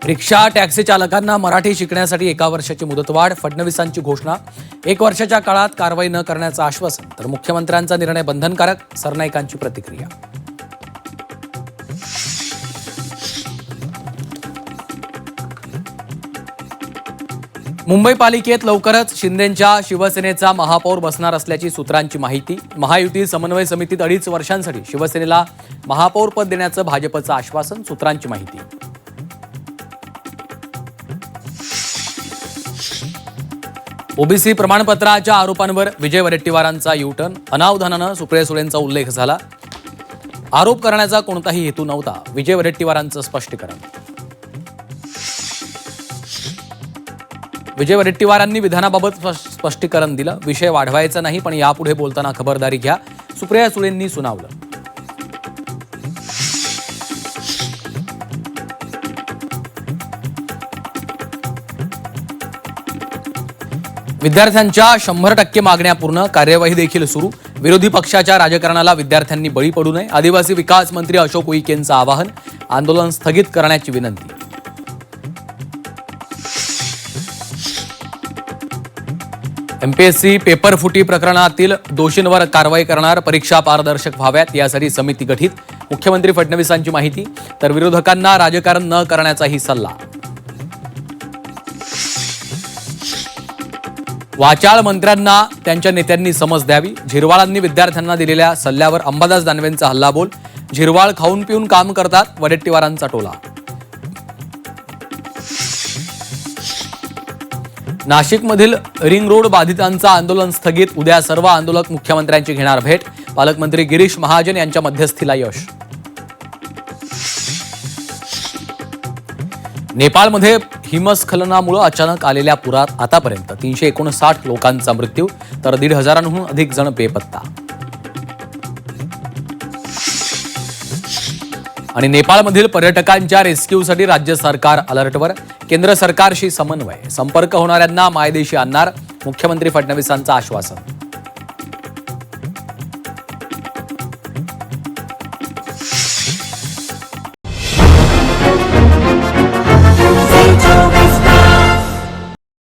Rickshaw taxi चालकांना मराठी शिकण्यासाठी 1 वर्षाची मुदतवाढ. फडणवीसांची घोषणा. 1 वर्षाच्या काळात कारवाई न करण्याचं आश्वासन, तर मुख्यमंत्र्यांचा निर्णय बंधनकारक. सरनाईकांची प्रतिक्रिया. मुंबई पालिकेत लवकरच शिंदेंच्या शिवसेनेचा महापौर बसणार असल्याची सूत्रांची माहिती. महायुती समन्वय समितीत 2.5 वर्षांसाठी शिवसेनेला महापौर पद देण्याचं भाजपचं आश्वासन. सूत्रांची माहिती. ओबीसी प्रमाणपत्राच्या आरोपांवर विजय वडेट्टीवारांचा युटर्न. अनावधानानं सुप्रिया सुळेंचा उल्लेख झाला. आरोप करण्याचा कोणताही हेतू नव्हता. विजय वडेट्टीवारांचं स्पष्टीकरण. विजय वडेट्टीवारांनी विधानाबाबत स्पष्टीकरण दिलं. विषय वाढवायचा नाही, पण यापुढे बोलताना खबरदारी घ्या, सुप्रिया सुळेंनी सुनावलं. विद्यार्थ्यांच्या 100% मागण्या पूर्ण. कार्यवाही देखील सुरू. विरोधी पक्षाच्या राजकारणाला विद्यार्थ्यांनी बळी पडू नये. आदिवासी विकास मंत्री अशोक उईकेंचं आवाहन. आंदोलन स्थगित करण्याची विनंती. एमपीएससी पेपर फुटी प्रकरणातील दोषींवर कारवाई करणार. परीक्षा पारदर्शक व्हाव्यात यासाठी समिती गठीत. मुख्यमंत्री फडणवीसांची माहिती. तर विरोधकांना राजकारण न करण्याचाही सल्ला. वाचाळ मंत्र्यांना त्यांच्या नेत्यांनी समज द्यावी. झिरवाळांनी विद्यार्थ्यांना दिलेल्या सल्ल्यावर अंबादास दानवेंचा हल्लाबोल. झिरवाळ खाऊन पिऊन काम करतात, वडेट्टीवारांचा टोला. नाशिकमधील रिंग रोड बाधितांचं आंदोलन स्थगित. उद्या सर्व आंदोलक मुख्यमंत्र्यांची घेणार भेट. पालकमंत्री गिरीश महाजन यांच्या मध्यस्थीला यश. नेपाळमध्ये हिमस्खलनामुळे अचानक आलेल्या पुरात आतापर्यंत 359 लोकांचा मृत्यू, तर 1,500हून अधिक जण बेपत्ता. आणि नेपाळमधील पर्यटकांच्या रेस्क्यूसाठी राज्य सरकार अलर्टवर. केंद्र सरकारशी समन्वय. संपर्क होणाऱ्यांना मायदेशी आणणार. मुख्यमंत्री फडणवीसांचं आश्वासन.